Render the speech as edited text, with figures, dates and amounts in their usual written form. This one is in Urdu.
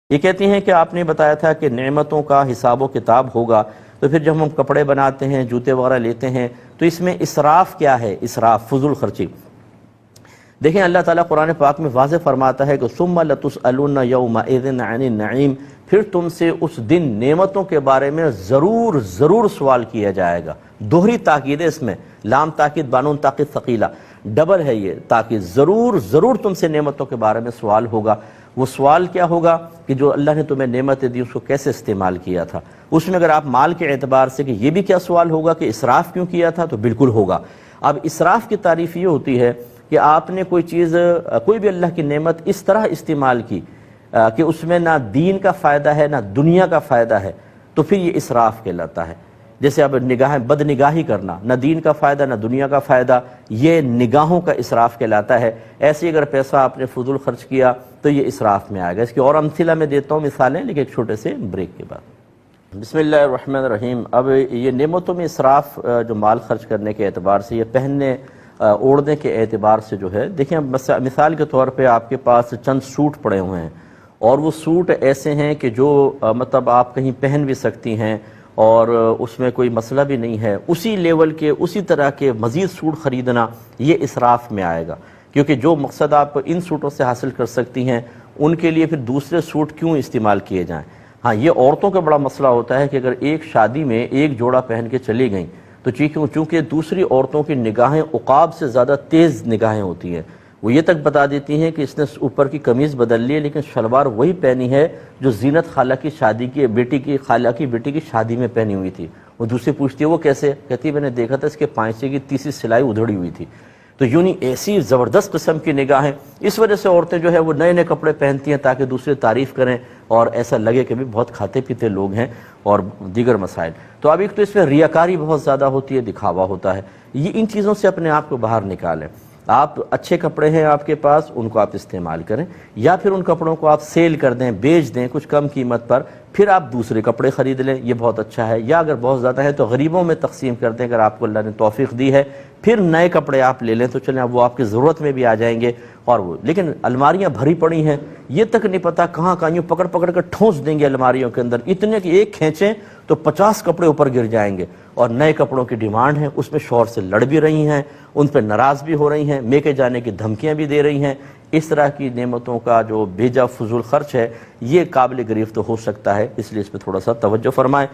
یہ کہتی ہیں کہ آپ نے بتایا تھا کہ نعمتوں کا حساب و کتاب ہوگا، تو پھر جب ہم کپڑے بناتے ہیں، جوتے وغیرہ لیتے ہیں، تو اس میں اسراف کیا ہے؟ اسراف، فضول خرچی۔ دیکھیں اللہ تعالیٰ قرآن پاک میں واضح فرماتا ہے کہ ثم لتسألن یومئذ عن النعیم، پھر تم سے اس دن نعمتوں کے بارے میں ضرور سوال کیا جائے گا۔ دوہری تاکید ہے اس میں، لام تاکید بانون تاکید ثقیلہ، ڈبل ہے یہ تاکید، ضرور تم سے نعمتوں کے بارے میں سوال ہوگا۔ وہ سوال کیا ہوگا کہ جو اللہ نے تمہیں نعمتیں دی اس کو کیسے استعمال کیا تھا۔ اس میں اگر آپ مال کے اعتبار سے کہ یہ بھی کیا سوال ہوگا کہ اسراف کیوں کیا تھا، تو بالکل ہوگا۔ اب اسراف کی تعریف یہ ہوتی ہے کہ آپ نے کوئی چیز، کوئی بھی اللہ کی نعمت اس طرح استعمال کی کہ اس میں نہ دین کا فائدہ ہے نہ دنیا کا فائدہ ہے، تو پھر یہ اسراف کہلاتا ہے۔ جیسے اب بد نگاہی کرنا، نہ دین کا فائدہ نہ دنیا کا فائدہ، یہ نگاہوں کا اسراف کہلاتا ہے۔ ایسے اگر پیسہ آپ نے فضول خرچ کیا تو یہ اسراف میں آئے گا۔ اس کی اور امثلہ میں دیتا ہوں مثالیں، لیکن ایک چھوٹے سے بریک کے بعد۔ بسم اللہ الرحمن الرحیم۔ اب یہ نعمتوں میں اسراف جو مال خرچ کرنے کے اعتبار سے، یہ پہننے اوڑھنے کے اعتبار سے جو ہے، دیکھیں مثال کے طور پہ آپ کے پاس چند سوٹ پڑے ہوئے ہیں، اور وہ سوٹ ایسے ہیں کہ جو مطلب آپ کہیں پہن بھی سکتی ہیں اور اس میں کوئی مسئلہ بھی نہیں ہے، اسی لیول کے اسی طرح کے مزید سوٹ خریدنا یہ اسراف میں آئے گا، کیونکہ جو مقصد آپ ان سوٹوں سے حاصل کر سکتی ہیں ان کے لیے پھر دوسرے سوٹ کیوں استعمال کیے جائیں۔ ہاں یہ عورتوں کا بڑا مسئلہ ہوتا ہے کہ اگر ایک شادی میں ایک جوڑا پہن کے چلی گئیں تو چونکہ دوسری عورتوں کی نگاہیں عقاب سے زیادہ تیز نگاہیں ہوتی ہیں، وہ یہ تک بتا دیتی ہیں کہ اس نے اوپر کی قمیض بدل لی ہے لیکن شلوار وہی پہنی ہے جو زینت خالہ کی شادی کی خالہ کی بیٹی کی شادی میں پہنی ہوئی تھی۔ وہ دوسری پوچھتی ہے وہ کیسے؟ کہتی میں نے دیکھا تھا اس کے پائچے کی تیسری سلائی ادھڑی ہوئی تھی۔ تو یونی ایسی زبردست قسم کی نگاہیں، اس وجہ سے عورتیں جو ہے وہ نئے کپڑے پہنتی ہیں تاکہ دوسرے تعریف کریں اور ایسا لگے کہ بھی بہت کھاتے پیتے لوگ ہیں، اور دیگر مسائل۔ تو اب ایک تو اس میں ریاکاری بہت زیادہ ہوتی ہے، دکھاوا ہوتا ہے۔ یہ ان چیزوں سے اپنے آپ کو باہر نکالیں۔ آپ اچھے کپڑے ہیں آپ کے پاس، ان کو آپ استعمال کریں، یا پھر ان کپڑوں کو آپ سیل کر دیں، بیچ دیں کچھ کم قیمت پر، پھر آپ دوسرے کپڑے خرید لیں، یہ بہت اچھا ہے۔ یا اگر بہت زیادہ ہے تو غریبوں میں تقسیم کر دیں اگر آپ کو اللہ نے توفیق دی ہے، پھر نئے کپڑے آپ لے لیں تو چلیں اب وہ آپ کی ضرورت میں بھی آ جائیں گے۔ اور وہ لیکن الماریاں بھری پڑی ہیں، یہ تک نہیں پتہ کہاں یوں پکڑ کر ٹھونس دیں گے الماریوں کے اندر، اتنے کہ ایک کھینچیں تو 50 کپڑے اوپر گر جائیں گے، اور نئے کپڑوں کی ڈیمانڈ ہے، اس میں شوہر سے لڑ بھی رہی ہیں، ان پہ ناراض بھی ہو رہی ہیں، میکے جانے کی دھمکیاں بھی دے رہی ہیں۔ اس طرح کی نعمتوں کا جو بے جا فضول خرچ ہے یہ قابل گریفت ہو سکتا ہے، اس لیے اس پہ تھوڑا سا توجہ فرمائیں۔